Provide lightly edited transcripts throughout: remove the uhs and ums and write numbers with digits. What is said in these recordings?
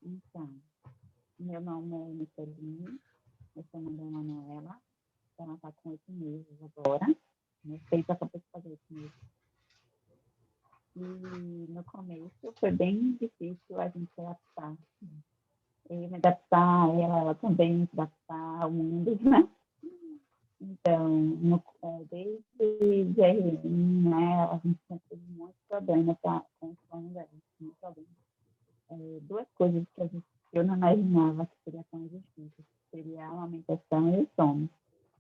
Então, meu nome é Micheline, eu sou mãe da Manuela, ela está com 8 meses agora, meu filho está para fazer 8 meses. E no começo foi bem difícil a gente se adaptar. Eu me adaptar, ela também se adaptar ao mundo, né? Então, desde GRN, né, a gente sempre teve muitos problemas com o sono dela, muitos problemas. Duas coisas eu não imaginava que seria tão difícil, seria a amamentação e o sono.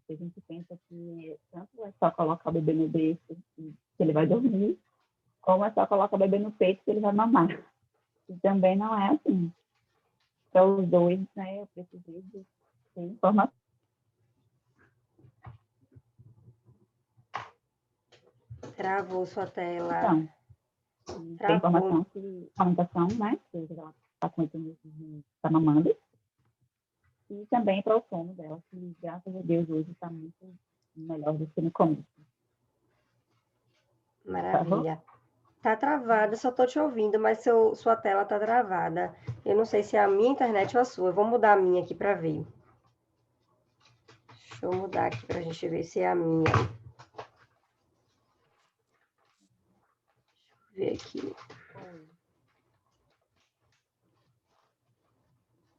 A gente pensa que tanto é só colocar o bebê no berço que ele vai dormir, como é só colocar o bebê no peito que ele vai mamar. E também não é assim. Para os dois, né, eu precisei de ter informação. Travou sua tela. Então, tem informação que a amamentação, né, que ela está com 8 meses de tá mamando, e também para o sono dela, que graças a Deus hoje está muito melhor do que no começo. Maravilha. Tá travada, só tô te ouvindo, mas sua tela tá travada. Eu não sei se é a minha internet ou a sua. Eu vou mudar a minha aqui para ver. Deixa eu mudar aqui para a gente ver se é a minha. Deixa eu ver aqui.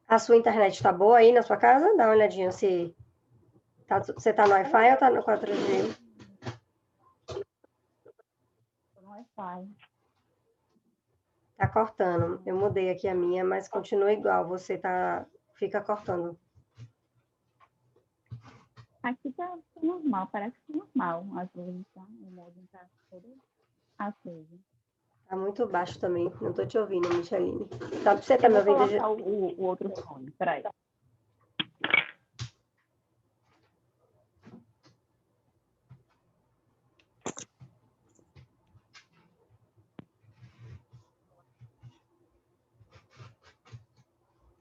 A sua internet tá boa aí na sua casa? Dá uma olhadinha se você tá no Wi-Fi ou tá no 4G? No Wi-Fi. Tá cortando. Eu mudei aqui a minha, mas continua igual. Fica cortando. Aqui tá normal, parece que normal. Às vezes tá, o modem tá todo aceso. Tá muito baixo também. Não tô te ouvindo, Micheline. Tá, você tá me ouvindo? Eu vou colocar o outro fone, peraí.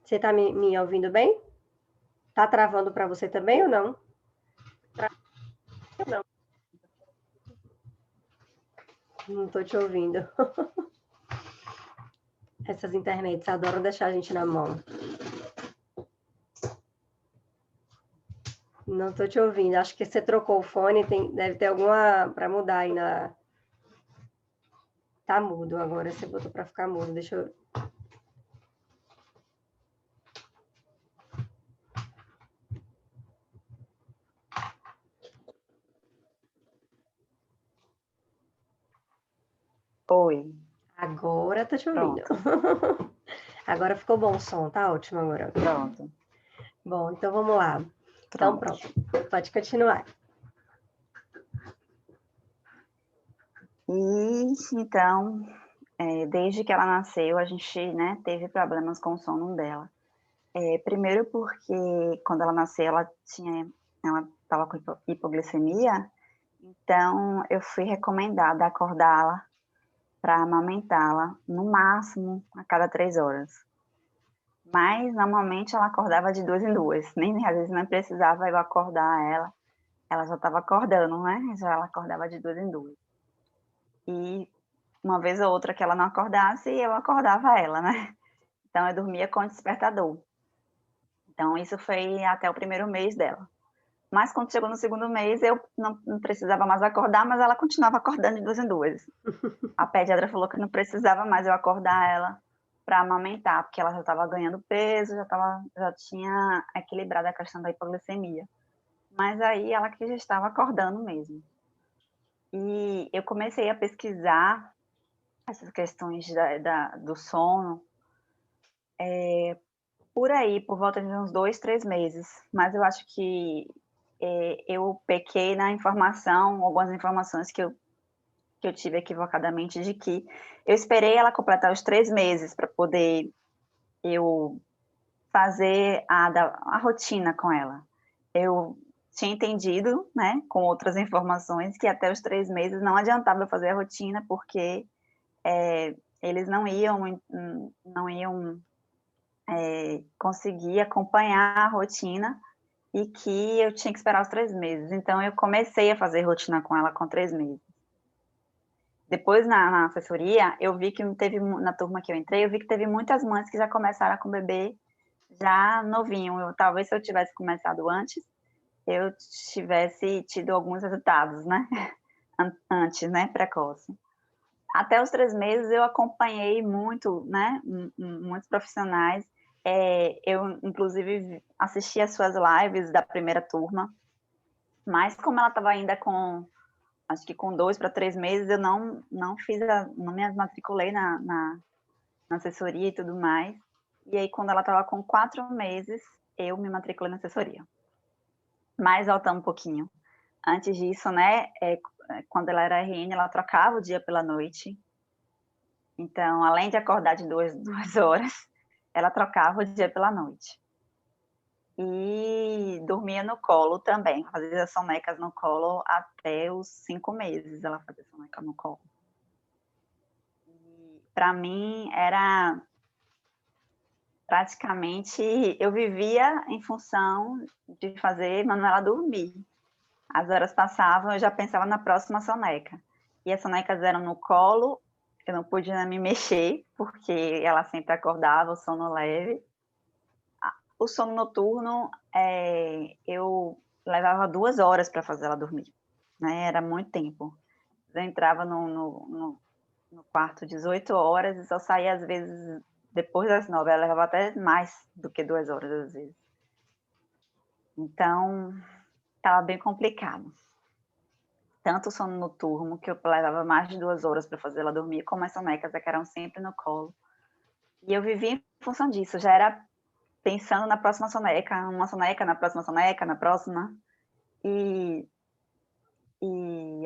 Você tá me ouvindo bem? Tá travando para você também ou não? Não. Não tô te ouvindo. Essas internets adoram deixar a gente na mão. Não tô te ouvindo. Acho que você trocou o fone, deve ter alguma para mudar aí na. Tá mudo agora, você botou para ficar mudo. Deixa eu. Oi. Agora tô te ouvindo. Agora ficou bom o som, tá ótimo agora. Pronto. Bom, então vamos lá. Então pronto, pode continuar. E então, desde que ela nasceu, a gente, né, teve problemas com o sono dela. Primeiro porque quando ela nasceu, ela estava com hipoglicemia, então eu fui recomendada acordá-la para amamentá-la, no máximo a cada 3 horas. Mas normalmente ela acordava de 2 em 2, nem às vezes não precisava eu acordar ela já estava acordando, né? Já ela acordava de 2 em 2. E uma vez ou outra que ela não acordasse, eu acordava ela, né? Então eu dormia com o despertador. Então isso foi até o primeiro mês dela. Mas quando chegou no segundo mês, eu não precisava mais acordar, mas ela continuava acordando de 2 em 2. A pediatra falou que não precisava mais eu acordar ela para amamentar, porque ela já estava ganhando peso, já tinha equilibrado a questão da hipoglicemia. Mas aí ela que já estava acordando mesmo. E eu comecei a pesquisar essas questões do sono por aí, por volta de uns 2, 3 meses. Mas eu acho que eu pequei na informação, algumas informações que eu tive equivocadamente, de que eu esperei ela completar os 3 meses para poder eu fazer a rotina com ela. Eu tinha entendido, né, com outras informações, que até os 3 meses não adiantava eu fazer a rotina, porque eles não iam conseguir acompanhar a rotina e que eu tinha que esperar os 3 meses. Então, eu comecei a fazer rotina com ela com 3 meses. depois na assessoria, eu vi que na turma que eu entrei, eu vi que teve muitas mães que já começaram com o bebê já novinho. Talvez se eu tivesse começado antes, eu tivesse tido alguns resultados, né? Antes, né? Precoce. Até os 3 meses eu acompanhei muito, né? Muitos profissionais. Eu, inclusive, assisti as suas lives da primeira turma, mas como ela estava ainda acho que com 2 para 3 meses, eu não me matriculei na assessoria e tudo mais. E aí, quando ela estava com 4 meses, eu me matriculei na assessoria. Mas voltando um pouquinho. Antes disso, né, quando ela era RN, ela trocava o dia pela noite. Então, além de acordar de 2 horas, ela trocava o dia pela noite. E dormia no colo também, fazia sonecas no colo até os 5 meses, ela fazia soneca no colo. Para mim, era praticamente, eu vivia em função de fazer Manuela dormir. As horas passavam, eu já pensava na próxima soneca. E as sonecas eram no colo, eu não podia me mexer, porque ela sempre acordava, o sono leve. O sono noturno, eu levava 2 horas para fazer ela dormir, né? Era muito tempo. Eu entrava no quarto 18 horas e só saía, às vezes, depois das 9. Ela levava até mais do que 2 horas, às vezes. Então, estava bem complicado. Tanto o sono noturno, que eu levava mais de 2 horas para fazer ela dormir, como as sonecas, que eram sempre no colo. E eu vivia em função disso, já era pensando na próxima soneca, uma soneca, na próxima soneca, na próxima. E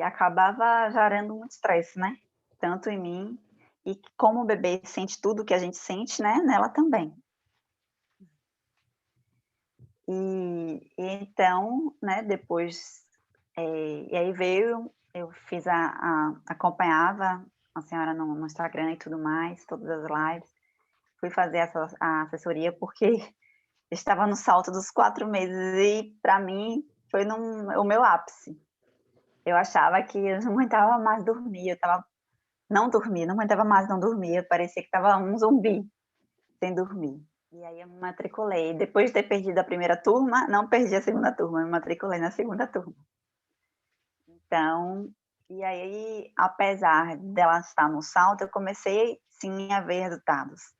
acabava gerando muito estresse, né? Tanto em mim, e como o bebê sente tudo que a gente sente, né? Nela também. E então, né, depois, e aí eu fiz acompanhava a senhora no Instagram e tudo mais, todas as lives, fui fazer a assessoria porque estava no salto dos 4 meses e para mim foi o meu ápice. Eu achava que eu não aguentava mais dormir, não aguentava mais não dormir, parecia que estava um zumbi sem dormir. E aí eu me matriculei. Depois de ter perdido a primeira turma, não perdi a segunda turma, me matriculei na segunda turma. Então, e aí, apesar dela estar no salto, eu comecei sim a ver resultados,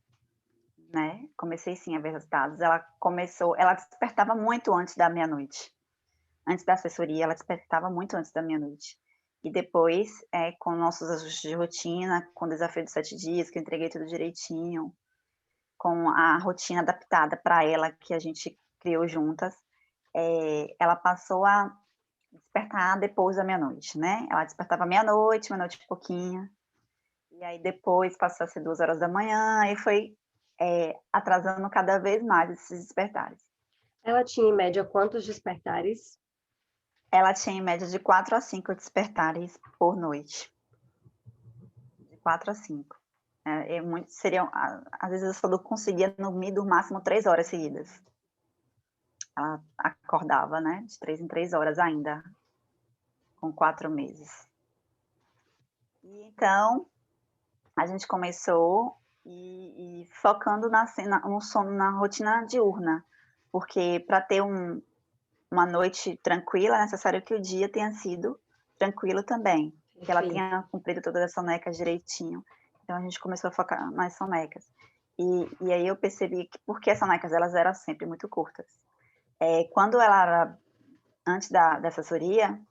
né? Comecei sim a ver resultados. Ela despertava muito antes da meia-noite. Antes da assessoria, ela despertava muito antes da meia-noite. E depois, com nossos ajustes de rotina, com o desafio de 7 dias, que eu entreguei tudo direitinho, com a rotina adaptada para ela, que a gente criou juntas, ela passou a despertar depois da meia-noite, né? Ela despertava meia-noite e pouquinho, e aí depois passou a ser 2 horas da manhã, e foi atrasando cada vez mais esses despertares. Ela tinha, em média, quantos despertares? Ela tinha em média de 4 a 5 despertares por noite. De 4 a 5. Às vezes eu só conseguia dormir do máximo 3 horas seguidas. Ela acordava, né, de 3 em 3 horas ainda, com 4 meses. E então, a gente começou focando no sono, na rotina diurna, porque para ter uma noite tranquila, é necessário que o dia tenha sido tranquilo também, que ela tenha cumprido todas as sonecas direitinho. Então, a gente começou a focar nas sonecas. E aí eu percebi que, porque as sonecas elas eram sempre muito curtas. Quando ela era antes da assessoria,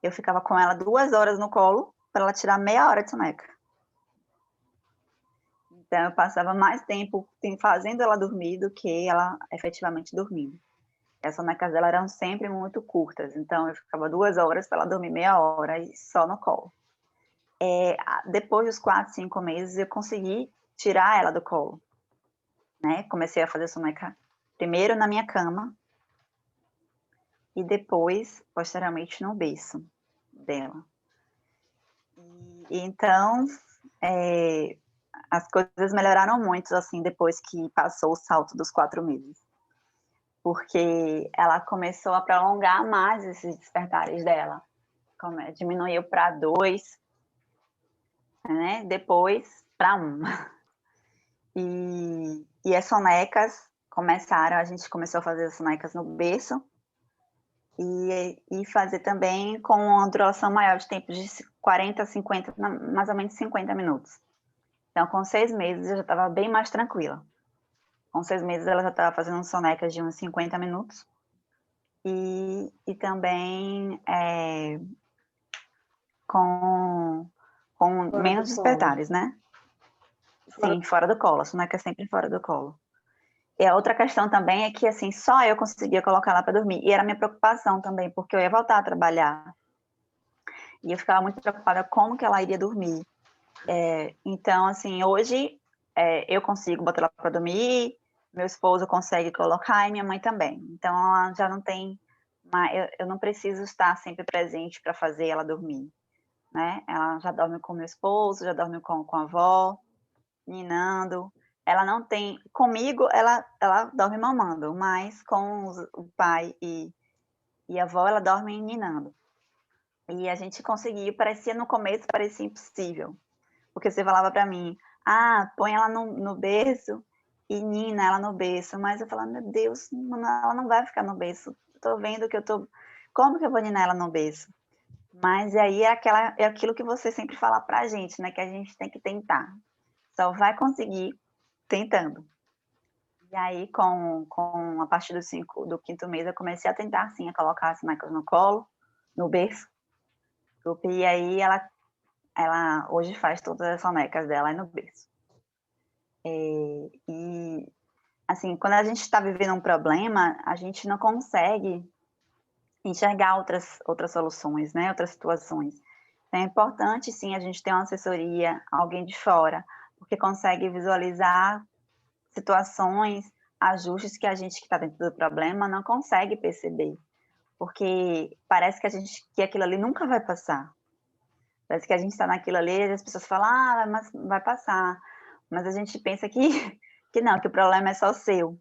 eu ficava com ela 2 horas no colo para ela tirar meia hora de soneca. Então, eu passava mais tempo fazendo ela dormir do que ela efetivamente dormindo. As sonecas dela eram sempre muito curtas, então eu ficava 2 horas para ela dormir meia hora e só no colo. Depois dos 4, 5 meses, eu consegui tirar ela do colo, né? Comecei a fazer soneca primeiro na minha cama, e depois, posteriormente, no berço dela. E então, as coisas melhoraram muito, assim, depois que passou o salto dos 4 meses. Porque ela começou a prolongar mais esses despertares dela. Diminuiu para 2, né? Depois para 1. E as sonecas começaram, a gente começou a fazer as sonecas no berço e fazer também com uma duração maior de tempo de 40, 50, mais ou menos 50 minutos. Então, com 6 meses, eu já estava bem mais tranquila. Com 6 meses, ela já estava fazendo sonecas de uns 50 minutos. E também com Fora do menos colo. despertares, né? Sim, fora do colo, a soneca é sempre fora do colo. E a outra questão também é que, assim, só eu conseguia colocar ela para dormir. E era minha preocupação também, porque eu ia voltar a trabalhar. E eu ficava muito preocupada como que ela iria dormir. Então, assim, hoje eu consigo botar ela para dormir, meu esposo consegue colocar e minha mãe também. Então, ela já não tem... eu não preciso estar sempre presente para fazer ela dormir, né? Ela já dorme com meu esposo, já dorme com a avó, ninando. Ela não tem... Comigo, ela dorme mamando, mas com o pai e a avó, ela dorme ninando. E a gente conseguiu, no começo parecia impossível, porque você falava para mim, põe ela no berço e nina ela no berço, mas eu falava, meu Deus, ela não vai ficar no berço, tô vendo que como que eu vou ninar ela no berço? Mas aí é aquilo que você sempre fala pra gente, né, que a gente tem que tentar, só vai conseguir tentando. E aí, a partir do 5º mês, eu comecei a tentar, sim, a colocar as Michael no colo, no berço, e aí ela hoje faz todas as sonecas dela aí no berço. E, assim, quando a gente está vivendo um problema, a gente não consegue enxergar outras soluções, né, outras situações. Então, é importante, sim, a gente ter uma assessoria, alguém de fora, porque consegue visualizar situações, ajustes que a gente que está dentro do problema não consegue perceber, porque parece que aquilo ali nunca vai passar. Parece que a gente está naquilo ali e as pessoas falam, mas vai passar. Mas a gente pensa que não, que o problema é só seu.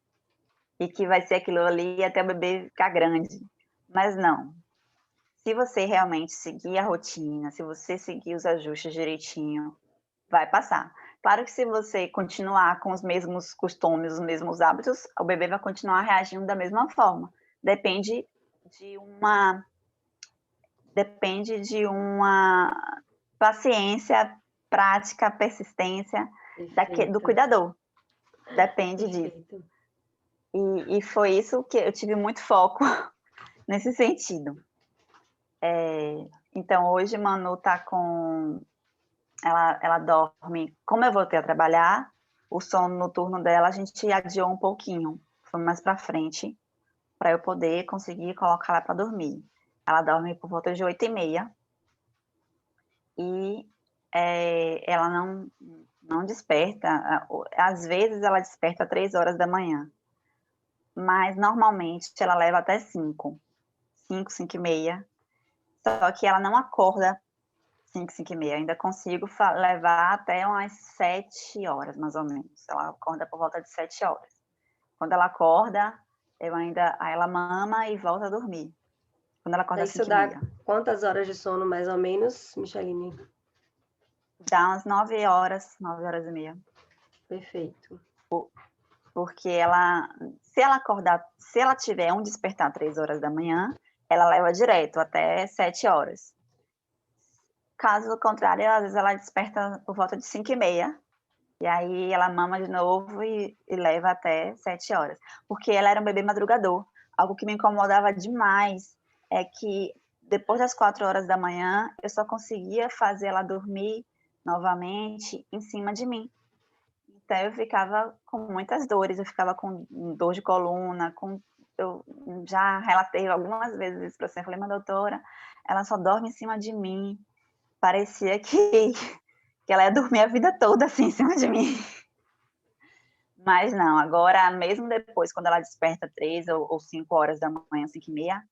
E que vai ser aquilo ali até o bebê ficar grande. Mas não. Se você realmente seguir a rotina, se você seguir os ajustes direitinho, vai passar. Claro que se você continuar com os mesmos costumes, os mesmos hábitos, o bebê vai continuar reagindo da mesma forma. Depende de uma paciência, prática, persistência do Perfeito, cuidador. Depende disso. perfeito. E foi isso que eu tive muito foco nesse sentido. Então, hoje, Manu tá com... Ela dorme... Como eu voltei a trabalhar, o sono noturno dela a gente adiou um pouquinho. Foi mais para frente, para eu poder conseguir colocar ela para dormir. Ela dorme por volta de 8h30. E ela não desperta. Às vezes, ela desperta 3 horas da manhã. Mas, normalmente, ela leva até 5, 5h30. Só que ela não acorda 5, 5h30. Ainda consigo levar até umas 7 horas, mais ou menos. Ela acorda por volta de 7 horas. Quando ela acorda, aí ela mama e volta a dormir. Quando ela acorda às Isso dá 5h30. quantas horas de sono, mais ou menos, Micheline? Dá umas 9 horas, 9 horas e meia. Perfeito. Porque se ela tiver um despertar 3 horas da manhã, ela leva direto até 7 horas. Caso contrário, às vezes ela desperta por volta de 5h30, e aí ela mama de novo e leva até 7 horas. Porque ela era um bebê madrugador. Algo que me incomodava demais é que depois das 4 horas da manhã, eu só conseguia fazer ela dormir novamente em cima de mim. Então, eu ficava com muitas dores, eu ficava com dor de coluna, eu já relatei algumas vezes isso para você, eu falei, mas doutora, ela só dorme em cima de mim, parecia que ela ia dormir a vida toda assim, em cima de mim. Mas não, agora, mesmo depois, quando ela desperta 3 ou 5 horas da manhã, 5h30,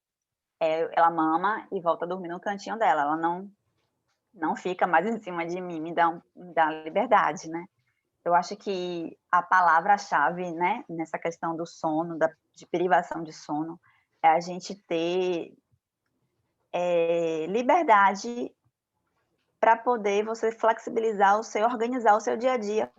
ela mama e volta a dormir no cantinho dela, ela não fica mais em cima de mim, me dá liberdade, né? Eu acho que a palavra-chave, né, nessa questão do sono, de privação de sono, é a gente ter liberdade para poder você flexibilizar organizar o seu dia a dia.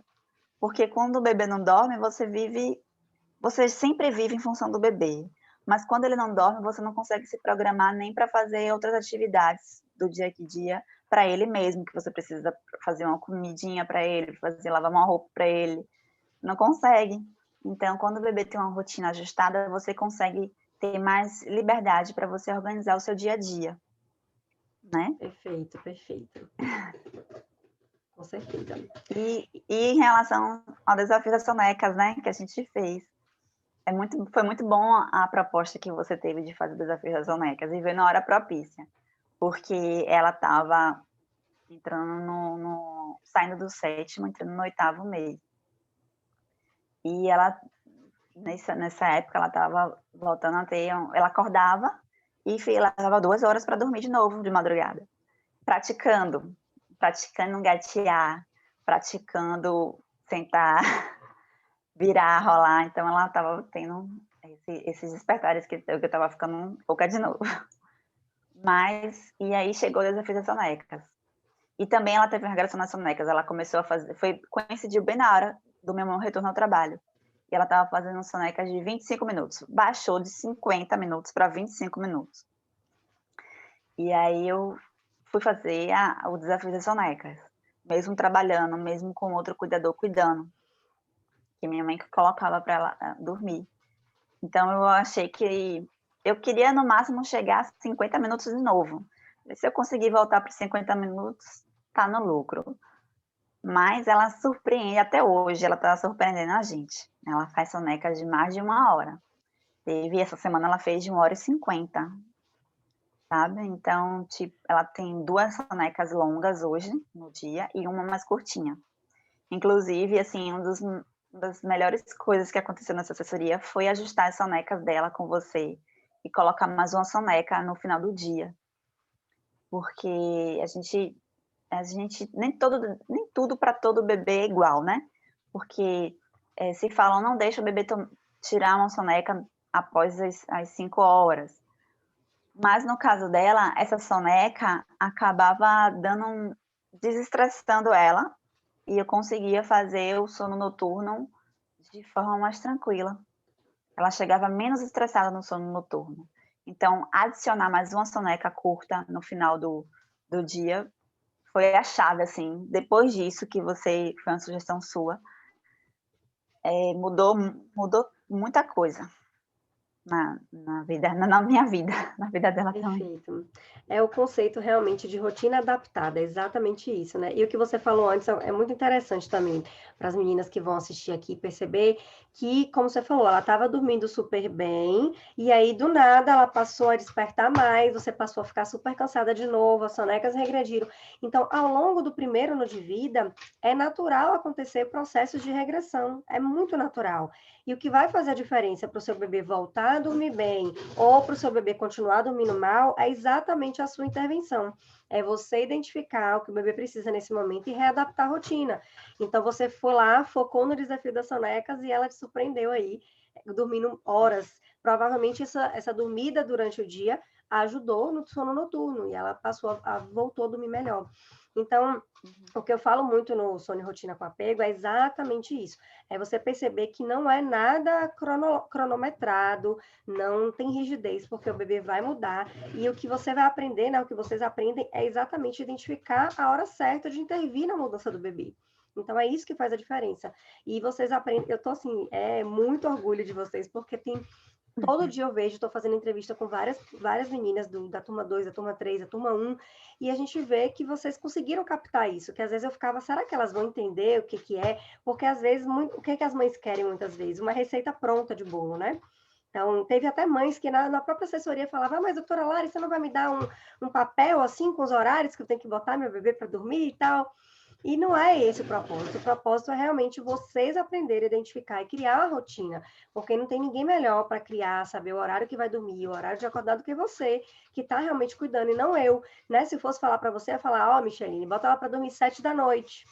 Porque quando o bebê não dorme, você sempre vive em função do bebê. Mas quando ele não dorme, você não consegue se programar nem para fazer outras atividades do dia a dia para ele mesmo, que você precisa fazer uma comidinha para ele, lavar uma roupa para ele. Não consegue. Então, quando o bebê tem uma rotina ajustada, você consegue ter mais liberdade para você organizar o seu dia a dia, né? Perfeito, perfeito. Com certeza. E em relação ao desafio das sonecas, né, que a gente fez, foi muito bom a proposta que você teve de fazer o desafio das sonecas e veio na hora propícia, porque ela estava entrando saindo do 7º, entrando no 8º mês. E ela, nessa época, ela estava voltando a ter, ela acordava e levava 2 horas para dormir de novo, de madrugada, praticando gatear, praticando sentar, virar, rolar. Então, ela estava tendo esses despertares que eu estava ficando louca de novo. E aí chegou o desafio das sonecas. E também ela teve uma regressão nas sonecas. Ela começou a fazer, coincidiu bem na hora do meu retorno ao trabalho. E ela estava fazendo sonecas de 25 minutos. Baixou de 50 minutos para 25 minutos. E aí eu fui fazer o desafio das sonecas. Mesmo trabalhando, mesmo com outro cuidador cuidando. Que minha mãe colocava para ela dormir. Então eu achei que eu queria no máximo chegar a 50 minutos de novo. Se eu conseguir voltar para 50 minutos, tá no lucro. Mas ela surpreende, até hoje ela tá surpreendendo a gente. Ela faz sonecas de mais de 1 hora. Essa semana ela fez de 1h50, sabe? Então, tipo, ela tem 2 sonecas longas hoje, no dia, e uma mais curtinha. Inclusive, assim, uma das melhores coisas que aconteceu nessa assessoria foi ajustar as sonecas dela com você e colocar mais uma soneca no final do dia. Porque a gente nem tudo para todo bebê é igual, né? Porque se falam, não deixa o bebê tirar uma soneca após as 5 horas. Mas no caso dela, essa soneca acabava desestressando ela e eu conseguia fazer o sono noturno de forma mais tranquila. Ela chegava menos estressada no sono noturno. Então, adicionar mais uma soneca curta no final do dia foi a chave, assim. Depois disso, foi uma sugestão sua, mudou muita coisa na minha vida, na vida dela também. Perfeito. É o conceito realmente de rotina adaptada, é exatamente isso, né? E o que você falou antes é muito interessante também para as meninas que vão assistir aqui perceber que, como você falou, ela estava dormindo super bem e aí do nada ela passou a despertar mais, você passou a ficar super cansada de novo, as sonecas regrediram. Então, ao longo do primeiro ano de vida, é natural acontecer processos de regressão, é muito natural. E o que vai fazer a diferença para o seu bebê voltar a dormir bem ou para o seu bebê continuar dormindo mal é exatamente a sua intervenção. É você identificar o que o bebê precisa nesse momento e readaptar a rotina. Então, você foi lá, focou no desafio das sonecas e ela te surpreendeu aí, dormindo horas. Provavelmente essa dormida durante o dia ajudou no sono noturno e ela voltou a dormir melhor. Então, o que eu falo muito no Sono e Rotina com Apego é exatamente isso. É você perceber que não é nada cronometrado, não tem rigidez, porque o bebê vai mudar. E o que você vai aprender, né, o que vocês aprendem é exatamente identificar a hora certa de intervir na mudança do bebê. Então, é isso que faz a diferença. E vocês aprendem, eu tô assim, muito orgulho de vocês, porque todo dia eu vejo, estou fazendo entrevista com várias meninas da turma 2, da turma 3, da turma 1, e a gente vê que vocês conseguiram captar isso, que às vezes eu ficava, será que elas vão entender o que é? Porque às vezes, o que as mães querem muitas vezes? Uma receita pronta de bolo, né? Então, teve até mães que na própria assessoria falavam, mas doutora Lari, você não vai me dar um papel assim com os horários que eu tenho que botar meu bebê para dormir e tal? E não é esse o propósito. O propósito é realmente vocês aprenderem a identificar e criar a rotina, porque não tem ninguém melhor para criar, saber o horário que vai dormir, o horário de acordar do que você, que está realmente cuidando, e não eu, né? Se fosse falar para você, eu ia falar, ó, Micheline, bota ela para dormir 7 da noite.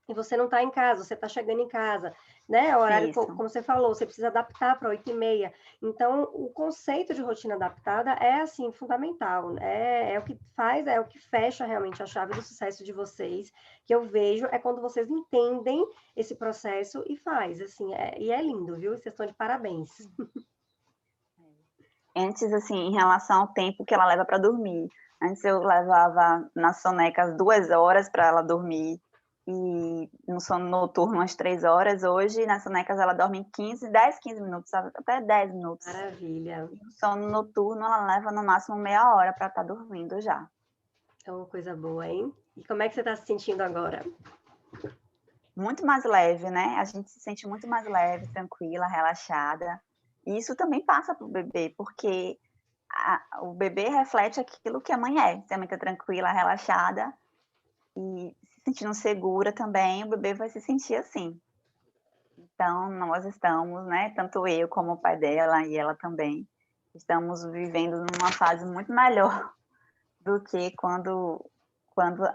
E você não está em casa, você está chegando em casa. né? O horário, Isso. como você falou, você precisa adaptar para 8h30. Então, o conceito de rotina adaptada é, assim, fundamental. É o que faz, é o que fecha realmente a chave do sucesso de vocês, que eu vejo, é quando vocês entendem esse processo e faz, assim, e é lindo, viu? Vocês estão de parabéns. Antes, assim, em relação ao tempo que ela leva para dormir. Antes eu levava na soneca as 2 horas para ela dormir, e no sono noturno umas 3 horas. Hoje, nas sonecas, ela dorme em 15 minutos, até 10 minutos. Maravilha. E no sono noturno, ela leva no máximo meia hora para estar dormindo já. É uma coisa boa, hein? E como é que você está se sentindo agora? Muito mais leve, né? A gente se sente muito mais leve, tranquila, relaxada. E isso também passa para o bebê, porque o bebê reflete aquilo que a mãe é. Se a mãe está tranquila, relaxada e se sentindo segura também, o bebê vai se sentir assim. Então, nós estamos, né, tanto eu como o pai dela e ela também, estamos vivendo numa fase muito melhor do que quando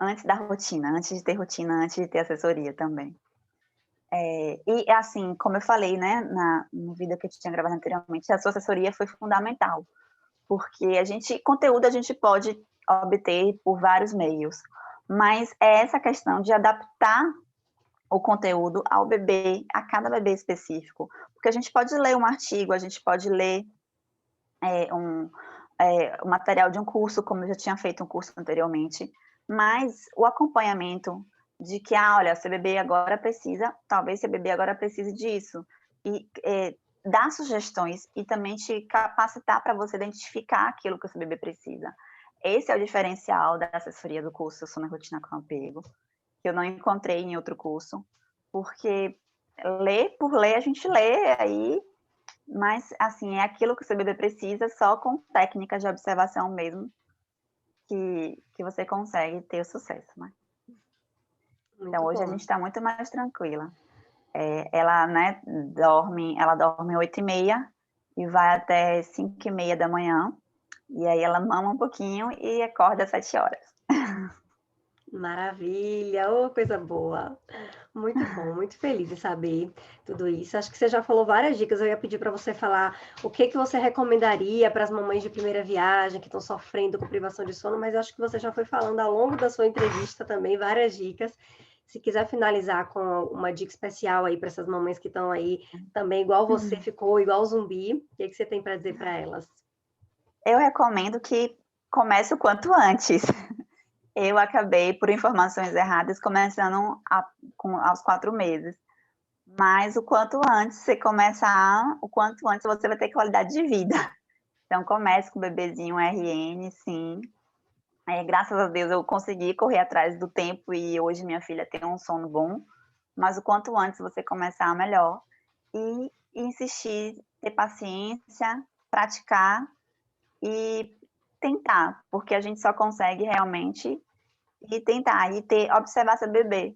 antes da rotina, antes de ter rotina, antes de ter assessoria também. E assim, como eu falei, né, no vídeo que eu tinha gravado anteriormente, a sua assessoria foi fundamental, porque conteúdo a gente pode obter por vários meios, mas é essa questão de adaptar o conteúdo ao bebê, a cada bebê específico, porque a gente pode ler um artigo, a gente pode ler um material de um curso, como eu já tinha feito um curso anteriormente, mas o acompanhamento de que, olha, seu bebê agora precisa, talvez seu bebê agora precise disso, e dar sugestões e também te capacitar para você identificar aquilo que o seu bebê precisa. Esse é o diferencial da assessoria do curso Sono e Rotina com Apego, que eu não encontrei em outro curso, porque ler por ler, a gente lê aí, mas, assim, é aquilo que o seu bebê precisa, só com técnicas de observação mesmo, que você consegue ter o sucesso, né. Então, Muito hoje a bom. gente está muito mais tranquila. Ela, né, ela dorme 8h30 e vai até 5h30 da manhã, e aí ela mama um pouquinho e acorda às 7 horas. Maravilha, ô coisa boa. Muito bom, muito feliz em saber tudo isso. Acho que você já falou várias dicas. Eu ia pedir para você falar o que você recomendaria para as mamães de primeira viagem que estão sofrendo com privação de sono, mas acho que você já foi falando ao longo da sua entrevista também várias dicas. Se quiser finalizar com uma dica especial aí para essas mamães que estão aí também igual você ficou, igual zumbi, o que você tem para dizer para elas? Eu recomendo que comece o quanto antes. Eu acabei, por informações erradas, começando aos 4 meses. Mas o quanto antes você começar, o quanto antes você vai ter qualidade de vida. Então comece com o bebezinho RN, sim. Graças a Deus eu consegui correr atrás do tempo e hoje minha filha tem um sono bom, mas o quanto antes você começar, melhor. E insistir, ter paciência, praticar e tentar, porque a gente só consegue realmente tentar, observar seu bebê,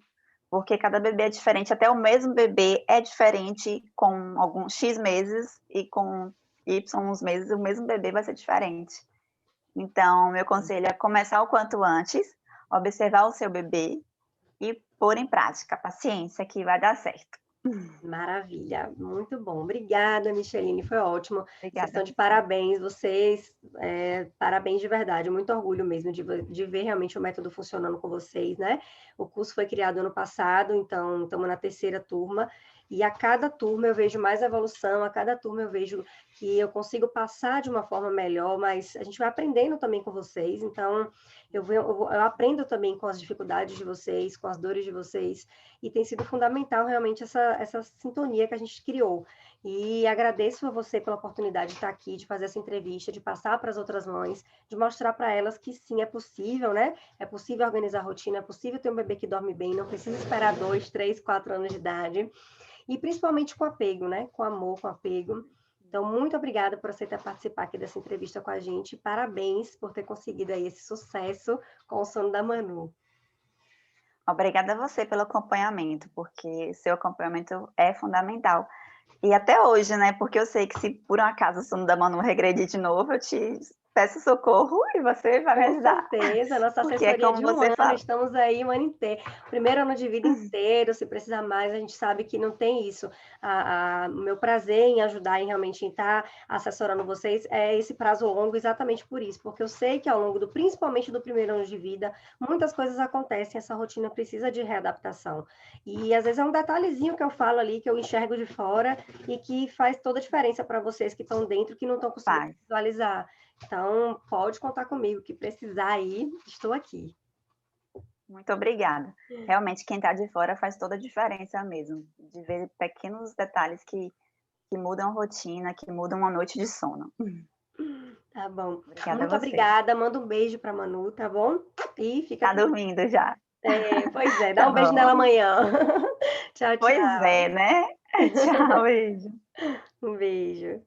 porque cada bebê é diferente, até o mesmo bebê é diferente com alguns X meses e com Y meses, o mesmo bebê vai ser diferente. Então, meu conselho é começar o quanto antes, observar o seu bebê e pôr em prática, paciência que vai dar certo. Maravilha, muito bom. Obrigada, Micheline, foi ótimo. Vocês Obrigada estão a de você. parabéns, parabéns de verdade, muito orgulho mesmo de ver realmente o método funcionando com vocês, né? O curso foi criado ano passado, então estamos na 3ª turma, e a cada turma eu vejo mais evolução, a cada turma eu vejo que eu consigo passar de uma forma melhor, mas a gente vai aprendendo também com vocês, então eu aprendo também com as dificuldades de vocês, com as dores de vocês, e tem sido fundamental realmente essa sintonia que a gente criou. E agradeço a você pela oportunidade de estar aqui, de fazer essa entrevista, de passar para as outras mães, de mostrar para elas que sim, é possível, né? É possível organizar a rotina, é possível ter um bebê que dorme bem, não precisa esperar 2, 3, 4 anos de idade. E principalmente com apego, né? Com amor, com apego. Então, muito obrigada por aceitar participar aqui dessa entrevista com a gente. Parabéns por ter conseguido aí esse sucesso com o sono da Manu. Obrigada a você pelo acompanhamento, porque seu acompanhamento é fundamental. E até hoje, né, porque eu sei que se por um acaso o sono da Manu regredir de novo, eu te peço socorro e você vai me Com ajudar. certeza, nossa Porque é assessoria como de 1 você ano, fala. estamos aí 1 ano inteiro, primeiro ano de vida inteiro, se precisar mais, a gente sabe que não tem isso. O meu prazer em ajudar, em realmente estar assessorando vocês, é esse prazo longo, exatamente por isso, porque eu sei que ao longo do principalmente do primeiro ano de vida, muitas coisas acontecem, essa rotina precisa de readaptação. E às vezes é um detalhezinho que eu falo ali, que eu enxergo de fora e que faz toda a diferença para vocês que estão dentro, que não estão conseguindo Faz. visualizar. Então, pode contar comigo, que precisar aí, estou aqui. Muito obrigada. Realmente, quem está de fora faz toda a diferença mesmo, de ver pequenos detalhes que mudam a rotina, que mudam uma noite de sono. Tá bom. Obrigada a Muito você. obrigada, manda um beijo para Manu, tá bom? E fica Tá com dormindo já. pois é, dá Tá um beijo nela bom. amanhã. Tchau, Pois tchau. é, né. Tchau, beijo. Um beijo.